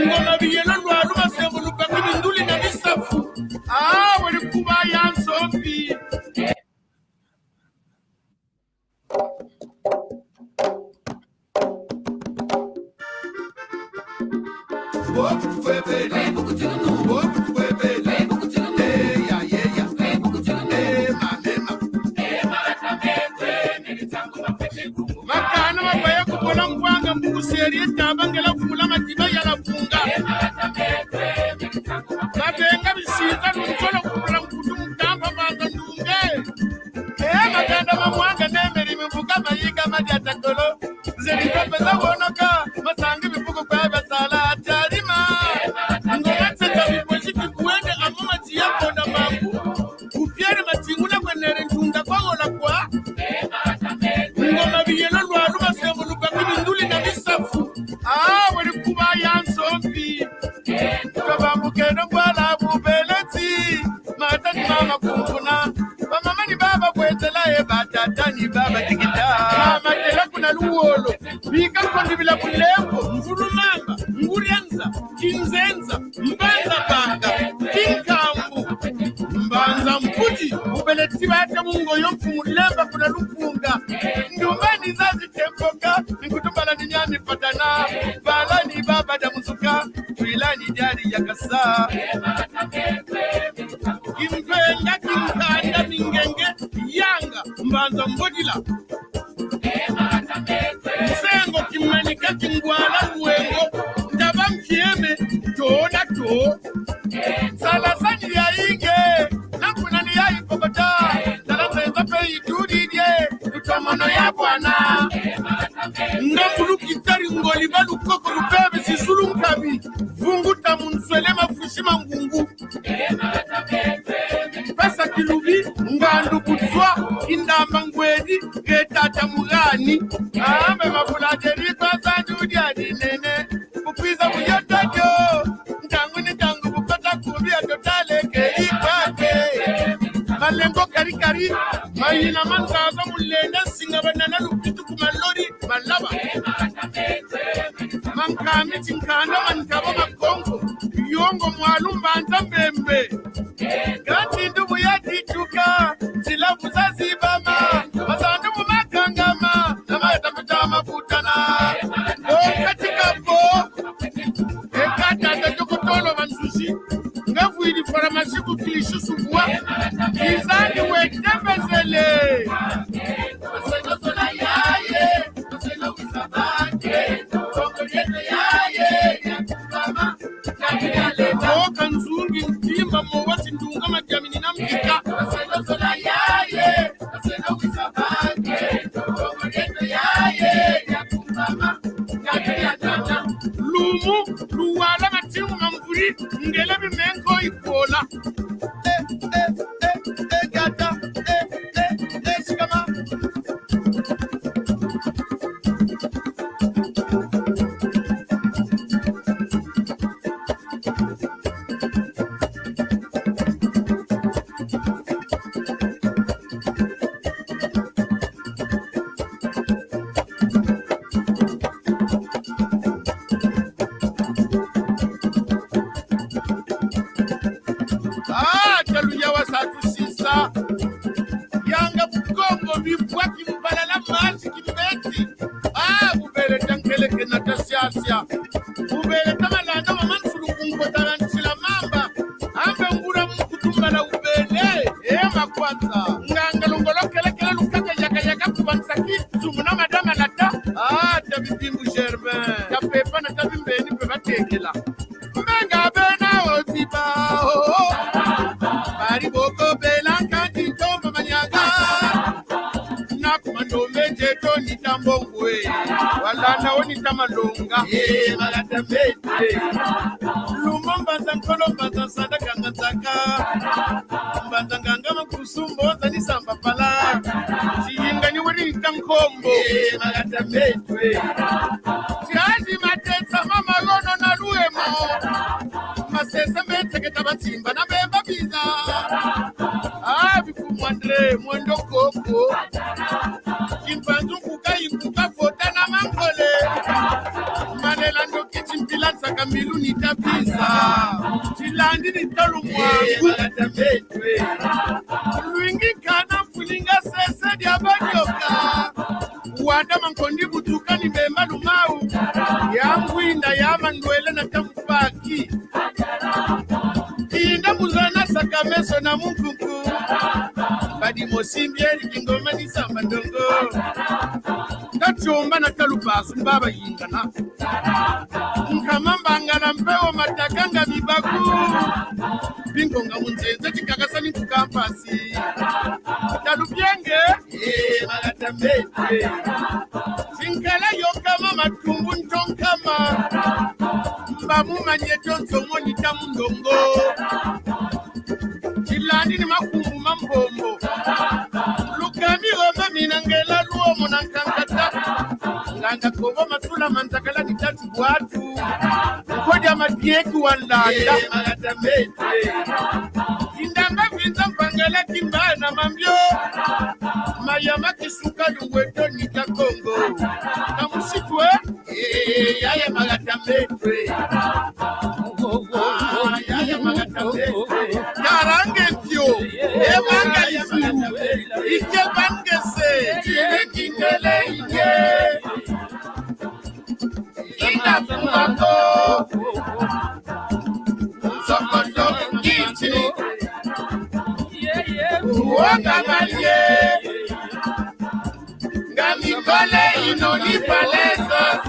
Ngoma biyela lwalu basebuluka kibinduli na bisafu. Wali kuba yansombi. Makana mabaya kubola mkwanga mbukuseri etabangela kumula matiba yala funga. Mabenga bisiza n'umucolo kubula mkutu mkampa banga ndunge. Maganda mamwanga nemeri mivuga mayiga madyata kolo. Zeri kopeza wonoka masangi bifuko kwa batala atarima. Ngoma teta bipojiki kuende amuma tiyako na mambu. Kupiere matinguna kwenere ntunda kwa ngola kwa. Ngoma biyelo lwalu basebuluka kibinduli na bisafu. Wali kuba yansombi. Kabambukeno kwala bubeleti. Matani mama kumbuna. Mama ni baba kwetela batata ni baba tikita. Mama tela kuna luolo. Bika kondi bila kulembo. Mfulumamba. Ngurianza. Kinzenza. Mbanza banga. Kinkambu. Mbanza mputi. Ubeleti bata mungo yomfu mulemba kuna lufunga. Nyumbani zazi tempoka. Nikutubala ni nyami patana. Bala ni baba damuzuka. Tuilani jari ya kasa. Kimpenga kimkanda mingenge. Yanga mbanza mbodila. Msengo kimanika kingwala mwengo. Ndaba mkieme. Tona to. Salasani ya inge. Nakuna ni ya ikobata. Salasenza pe idudidye. Tutomono ya bwana. Ngambulu kitari ngoli balu koko lupebe sisulu mkabi. Vungu tamunswele mafushima ngungu. Pesa kilubi ngandu kutswa. Indamba ngwedi getata mugani. Ambe mafulateri kwa sanjudi adinene. Kupiza kuyotajo. Ntangu ni tangu bukata kubia totale kei kwake. Malengo kari mayina manzaza mulenda singa banana lukitu kumalori malaba. Mankami tinkanda mankaba makongo. Yongo mwalumba nzambembe. Ganti ndubu ya tituka. Silabu za zibama. Masandu makangama. Nama yatafuta mafutana. Katika po. Ekata ndajokotolo mansushi. Ngavu ili faramasiku kilishu subuwa. Izani wetembezele. Maseno sola yaye. Maseno wisabake. Toko yeto yaye. Yakukama. Oka nzungi mtimba mwati ndunga majamini na mpika. Maseno sola yaye. Maseno wisabake. Toko yeto yaye. Yakukama. Lumu, luwala matimu mamvuri. Ngele bimengo ikola. Gata, shikama. Taluya wasatu sisa. Yanga bukongo bibwaki mbalala maji kimbeti. Bubele tankele kenata siasia. Bubele tamalanda mamansulu kunkotala nsila mamba. Ambe ngura mkutumba la ubele. Makwanza. Nganga lungolo kele lukaka yaka kubansaki. Sumuna madama nata. Tabibimbu Germain. Tapepa na tabimbeni peba tekela. Menga bena otiba. Bari boko belanka tinto mamanyaga. Nakumando meje to nitambo. Kongo walanda oni tamalonga magatamete lumomba zankolo mbaza sada kangataka mbaza ngangama kusumbo zani samba pala chiyinga ni wani tankombo magatamete chiaji matetsa mama lono na luemo masesa mete ketabatimba na beba biza bifu mwandre mwendo koko kimpanzu kukai kukafota na mangole manela ndo kichimpilanza kamilu nitabiza chilandi nitalu mwangu luingi kana mfulinga sese diabanyoka wada mankondi butuka ni bema lumau yangu inda yama ndwele na tamupaki inda muzana sakameso na mkuku badi mosimbieri kingoma ni samba ndongo kachomba na kalupasu mbaba yingana nkamambanga na mpeo matakanga bibaku bingonga munzenze chikakasa ni kukampasi talupienge magatamete chinkala yokama matumbu ntonkama mbamu manyeto nsomo nitamu ndongo chilandi ni makumbu mambombo lukami roma minangela luomo na nkankata nganga kobo matula mantakala nitatu watu koja matieku walanda magatamete indamba vinza mpangala kimbana mambyo mayama kisuka lungweto nita Kongo na musitwe yaya magatamete yaya magatamete karange mpyo ebanga ifiru ike bangese chikingele ike ina fumako sokoto kiti uoga malie ngamikole inoni palesa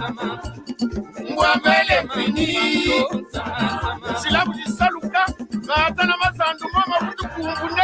mwambele fini silabu jisaluka maatana mazandu mama kutu kumbune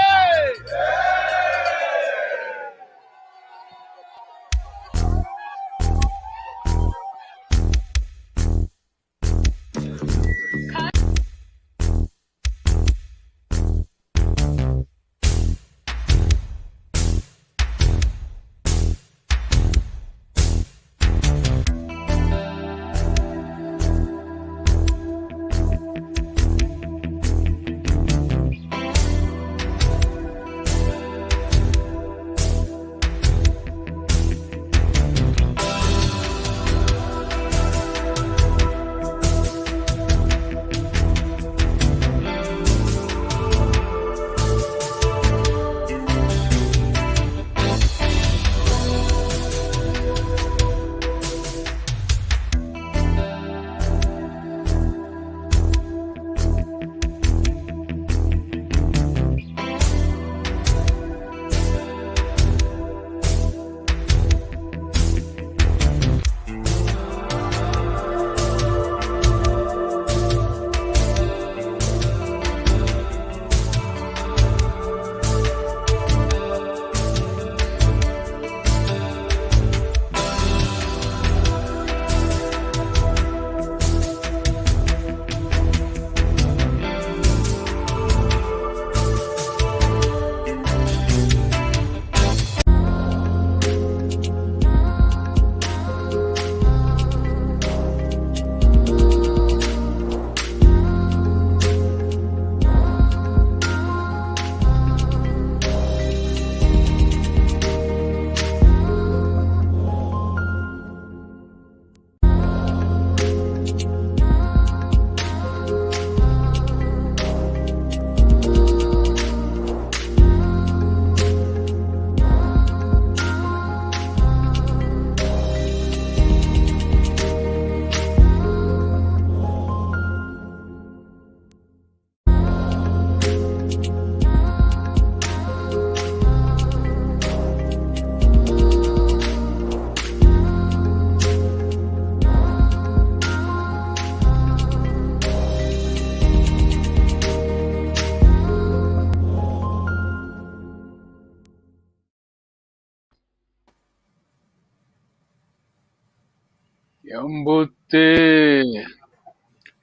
Yambote.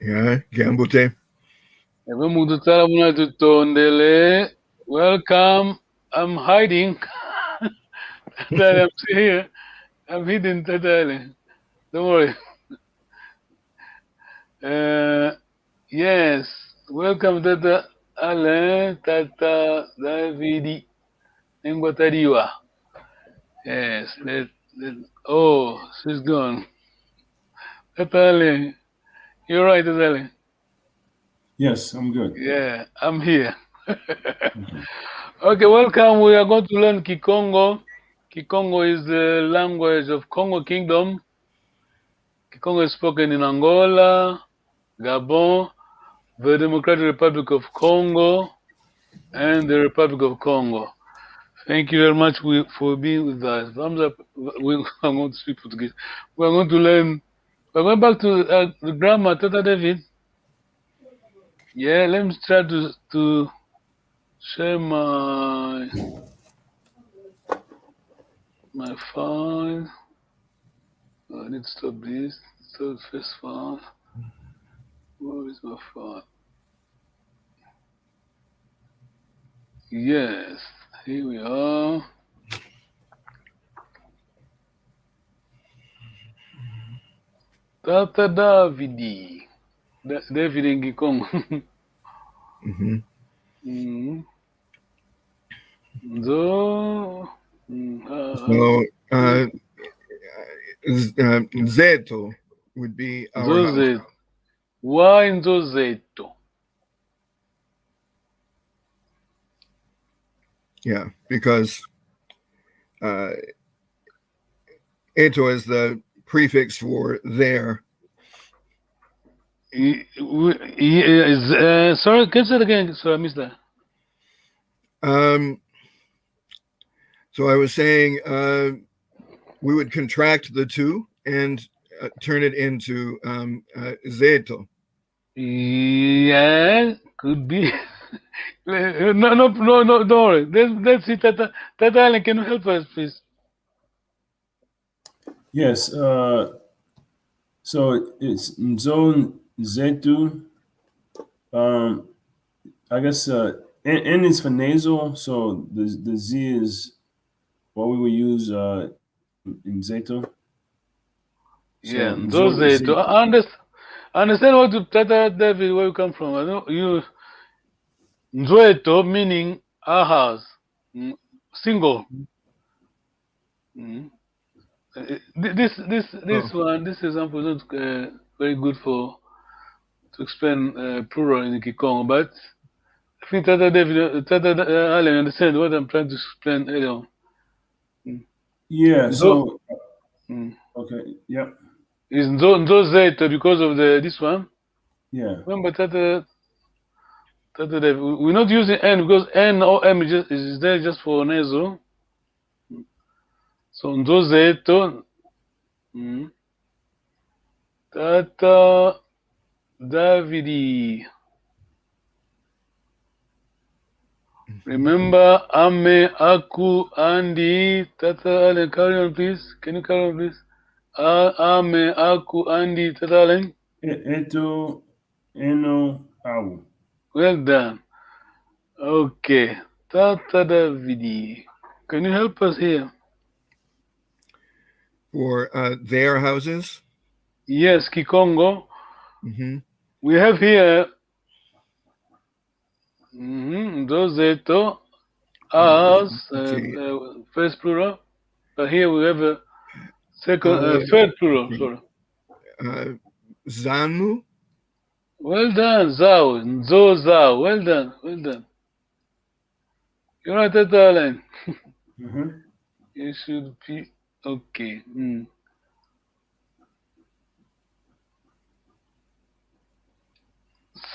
Yeah, Gambote. Mudutala muna tutondele. Welcome. I'm hiding. Tatale, I'm still here. I'm hidden, Tatale. Don't worry. Yes. Welcome, Tata Ale, Tata Davidi. Ngwatariwa. Yes. Oh, she's gone. Tatale. You're right, Tatale. Yes, I'm good. Yeah, I'm here. Okay, welcome. We are going to learn Kikongo. Kikongo is the language of Congo Kingdom. Kikongo is spoken in Angola, Gabon, the Democratic Republic of Congo, and the Republic of Congo. Thank you very much for being with us. Thumbs up. I'm going to speak Portuguese. We're going to learn. We're going back to the grammar, Tata David. Yeah, let me try to share my file. I need to stop this. Stop first file. Where is my file? Yes, here we are. Tata Davidi. David in Gikongo. So, Zeto would be our house. Why Nzozeto? Yeah, because Eto is the prefix for there. Sorry, can you say it again? Sorry, I missed that. So I was saying we would contract the two and turn it into Zeto. Yeah, could be. No, don't worry. Let's see, Tata Allen, can you help us, please? Yes. So it's Nzon Zetu. I guess N is for nasal, so the Z is what we will use in Zetu. Yeah, Nzozeto. I understand what Tata David, where you come from. I know you. Nzoeto meaning a house, single. This example is not very good to explain plural in Kikongo, but I think Tata David, Tata Allen understand what I'm trying to explain earlier. Yeah. So okay. Yep. Is Nzozeto because of this one? Yeah. Remember Tata David, we're not using N because N or M is there just for nasal. So Nzozeto. Tata Davidi. Remember, Ame, Aku, Andy. Tata Allen, carry on, please. Can you carry on, please? Ame, Aku, Andy. Tata Allen. Eto, Eno, Awu. Well done. Okay. Tata Davidi. Can you help us here? For their houses? Yes, Kikongo. We have here Nzozeto as first plural, but here we have a second, third plural. Sorry. Zanu. Well done, Zao. Zao. Well done. You're right, Tata Allen. You should be okay.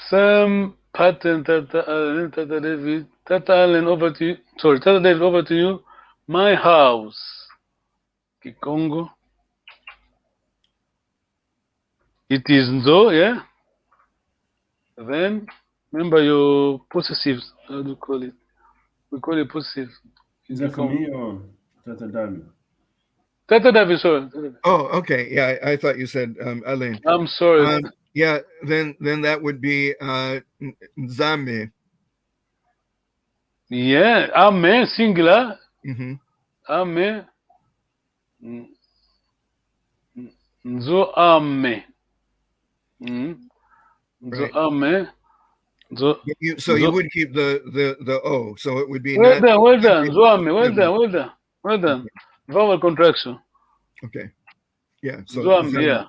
Same pattern, Tata Allen, Tata David. Tata Allen, over to you. Sorry, Tata David, over to you. My house. Kikongo. It is Nzo, yeah? Then, remember your possessives. How do you call it? We call it possessive. Is that for me or Tata David? Tata David, sorry. Oh, okay. Yeah, I thought you said Alain. I'm sorry. Yeah, then that would be Nzame. Yeah, Ame, singular. Mm-hmm. Ame. Nzo Ame. Nzo Right. Ame. Nzo. So you would keep the O, so it would be Well not. done, well done. Nzo Ame, well done, well done. Well done. Vowel contraction. Okay. Yeah. So Nzo Ame, yeah.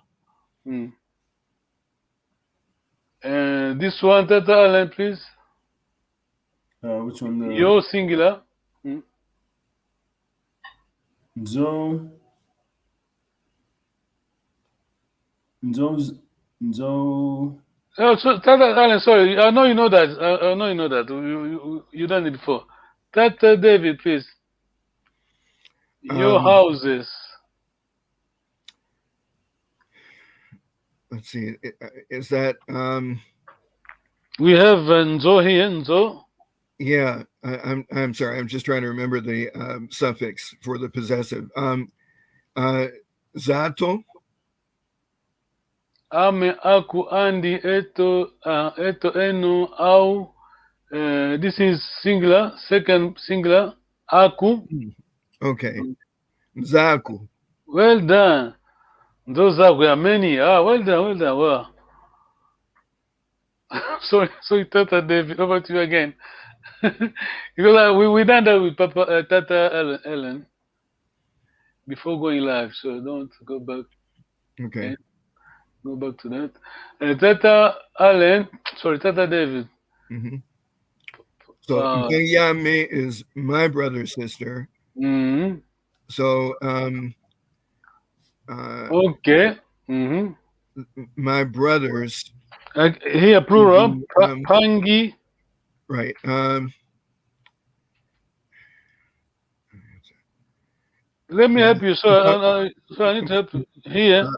And this one, Tata Alain, please. Which one? Yo, singular. Nzo. Nzo. Oh, so Tata Alain, sorry. I know you know that. I know you know that. You done it before. Tata David, please. Your houses. Let's see. Is that We have Nzo here, Nzo. Yeah, I'm sorry. I'm just trying to remember the suffix for the possessive. Zato. Ame, aku, andi, eto, eno, au. This is singular. Second singular. Aku. Okay. Zaku. Well done. Those are many. Well done, well done. Wow. sorry, Tata David. Over to you again. Because we done that with Papa Tata Ellen before going live, so don't go back. Okay. Go back to that. Tata Allen, sorry, Tata David. Mm-hmm. So Yame is my brother's sister. Mm-hmm. So okay. Mm-hmm. My brothers. Here plural. Pangi. Right. Let me help you. So I need to help you here.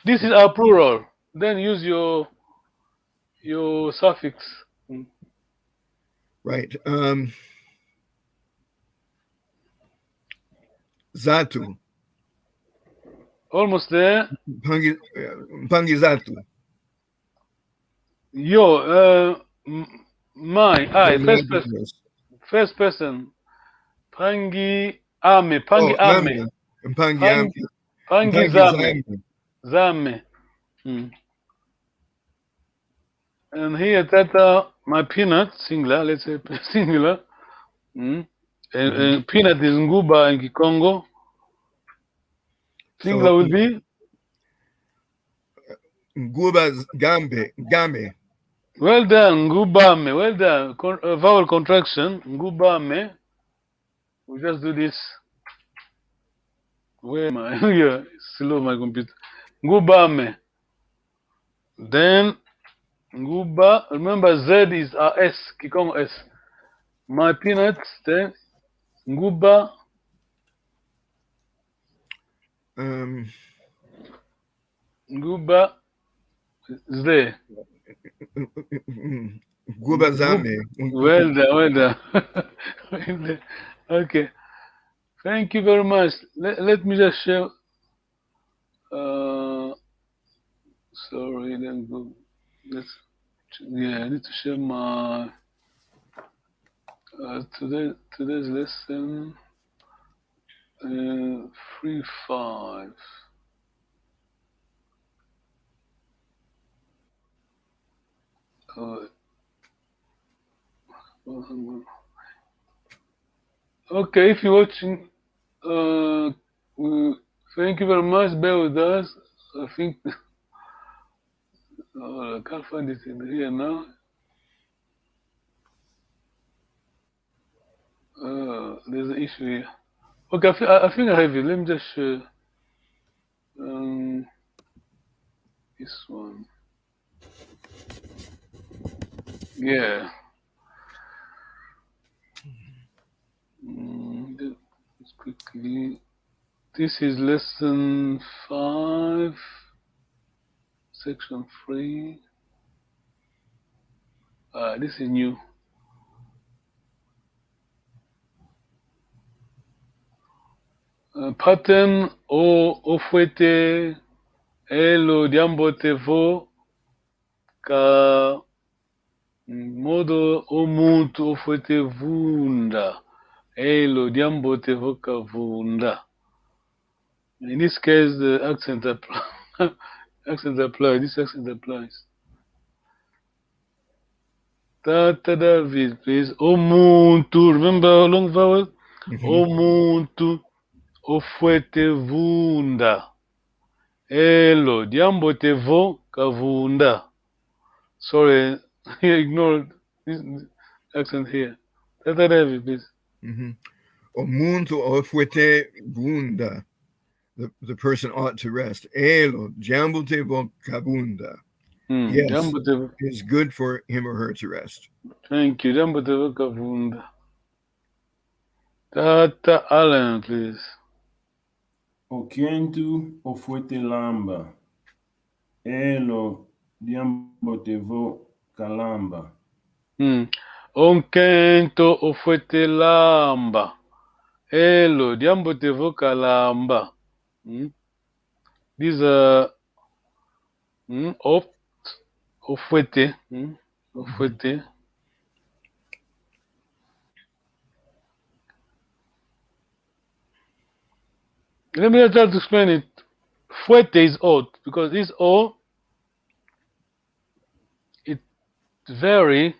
This is our plural. Then use your suffix. Right. Zatu. Almost there. Pangi Zatu. Yo, I, first person. Pangi Ame. Pangi Ame. Pangi Zame. Zame. And here, Tata, my peanut, singular, let's say singular. And peanut is Nguba and Kikongo. Singular will be? Nguba Game. Well done, Ngubame. Well done. Vowel contraction, Ngubame. We just do this. Where am I? Yeah, slow my computer. Ngubame. Then Nguba. Remember, Z is S. Kikongo S. My peanuts. Then Nguba. Nguba is there. Nguba Zame. Well done. Okay. Thank you very much. Let me just share. Sorry, then go. I need to share my today's lesson. 3.5. Okay, if you're watching, thank you very much. Bear with us. I think I can't find it in here now. There's an issue here. Okay, I think I have it. Let me just share. This one. Yeah. Just quickly. This is lesson 5, section 3. This is new. Pattern au fouetté et le diambotevo ka modo o muntu o fouetté vunda et le diambotevo ka vunda. In this case, the accent applies. This accent applies. Tata David, please. O muntu, remember long vowel? O muntu o fouetté vunda. Elo, diambotevo kavunda. Sorry, he ignored this accent here. Tata David, please. Omuntu ofuete bunda. The person ought to rest. Elo, jambute kabunda. Yes, Diambotevo. it's good for him or her to rest. Thank you. Diambotevo kavunda. Tata Allen, please. Okentu ofuete lamba. Elo diambotevo kalamba. Onkento ofuete lamba. Elo diambotevo kalamba. These are ofuete. Ofuete. Let me try to explain it. Fuete is odd because this O, it vary.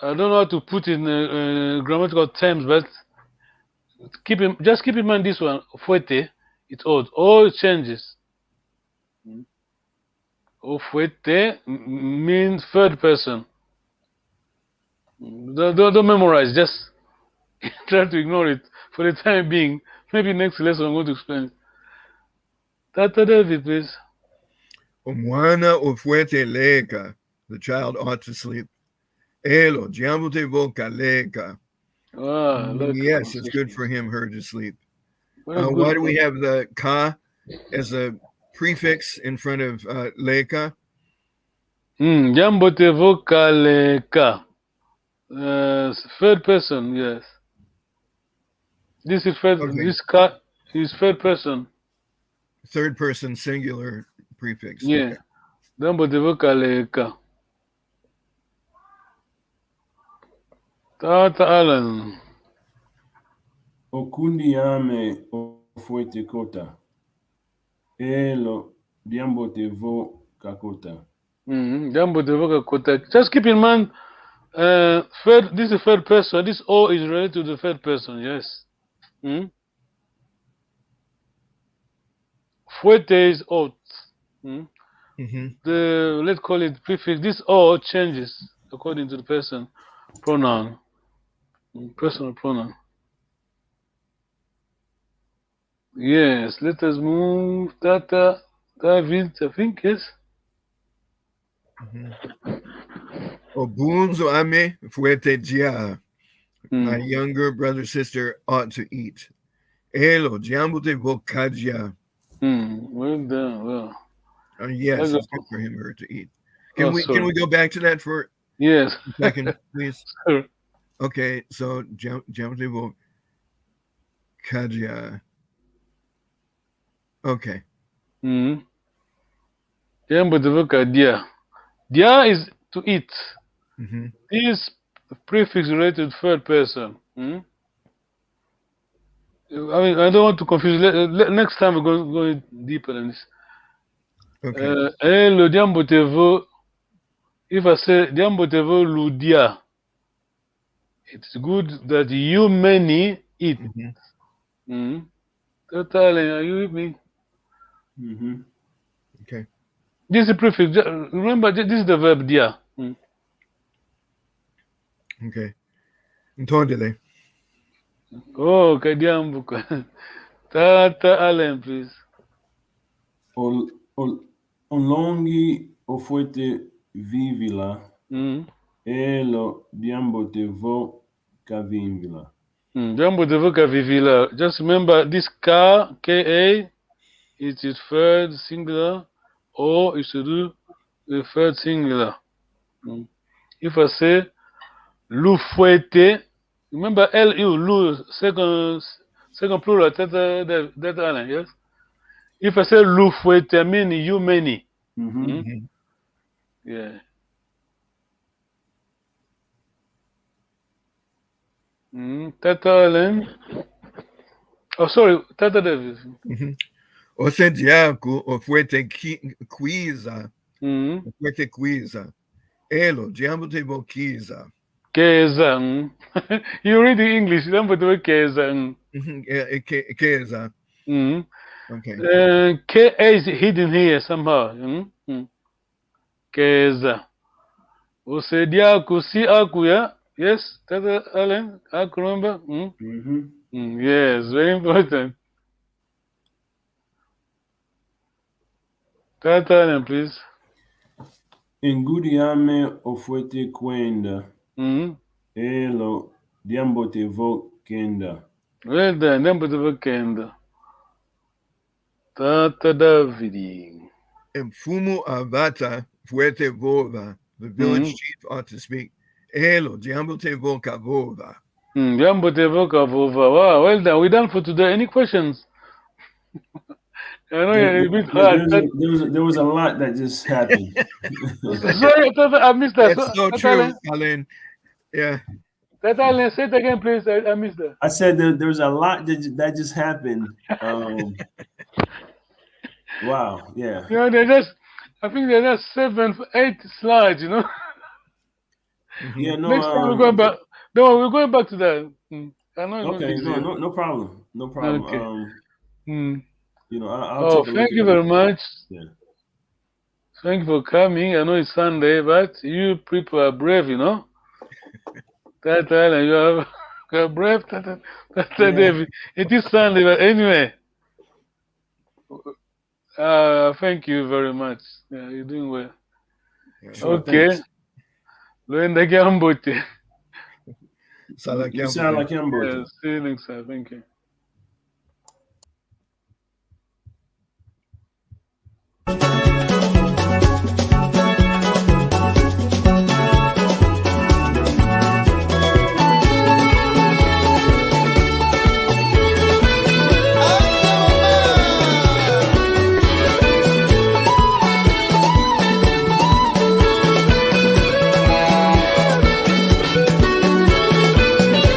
I don't know how to put it in grammatical terms, but just keep in mind this one. Fuete, it's odd. O changes. O fuete means third person. Don't memorize. Just try to ignore it for the time being. Maybe next lesson I'm going to explain it. Tata David, please. Omwana ofuete leka. The child ought to sleep. Elo, jambute voka leka. Yes, it's good for him, her to sleep. Why do we have the ka as a prefix in front of leka? Jambote voka leka. Third person, yes. This is third. Okay. This ka is third person. Third person singular prefix. Yeah. Jambote voka leka. Tata Allen. Okundi yame ofuete kota. Elo diambotevo kakota. Diambotevo kakota. Just keep in mind, this is third person. This O is related to the third person. Yes. Fuete is ought. Let's call it prefix. This O changes according to the person pronoun. Personal pronoun. Yes, let us move. Tata David, I think, yes. Obunzo ame fuete dia. My younger brother, sister ought to eat. Elo, jambute vokadia. Well done, well. Yes, it's good for him or her to eat. Can we go back to that for a second, please? Sure. Okay, so jambute vokadia. Okay. Jambute vokadia. Dia is to eat. This prefix related to third person. I mean, I don't want to confuse. Next time we're going to go deeper than this. Okay. Le diambotevo, if I say diambotevo ludia, it's good that you many eat. Totally, are you with me? Okay. This is the prefix. Remember, this is the verb dia. Okay. Entendele. Oh, kadiambuka. Tata Allen, please. Olongi ofuete vivila. Elo diambotevo kavivila. Diambotevo kavivila. Just remember this ka, K-A, it is third singular, or is to do the third singular. If I say lu fuete, remember L-U, lu, Second plural, Tata Allen, yes? If I say lu fouette, I mean you many. Yeah. Tata Allen. Oh, sorry, Tata Davis. Osentiaku ofuete quiza. Ofuete quiza. Elo, jambo te boquiza. Keza. You read the English, you don't put the word Keza. Keza. Okay. K is hidden here somehow. Keza. Osediaku, si aku, yeah? Yes, Tata Allen, aku remember? Yes, very important. Tata Allen, please. Engudiame ofuete kwenda. Elo, diambo te vo kenda. Well done, diambo te vo kenda. Tata Davidi. Mfumu Avata fuerte vova. The village chief ought to speak. Elo, diambo te vo kavova. Diambo te vo kavova. Wow, well done. We're done for today. Any questions? I know it's a bit hard. There was a lot that just happened. Sorry, Tata, I missed that. That's so true, Alan. Yeah. Tata Allen, say it again, please. I missed that. I said there's a lot that just happened. Wow, yeah. You know, I think they're just 7, 8 slides, you know. Yeah, no. Next time we're going back. No, we're going back to that. I know. Okay, no problem. No problem. Okay. You know, I'll take a look thank you very much. Yeah. Thank you for coming. I know it's Sunday, but you people are brave, you know. Tata Allen, you are brave, Tata David. It is Sunday, but anyway. Thank you very much. Yeah, you're doing well. Sure, okay. Luenda Gambote. Salah Gambote. See you next time. Thank you.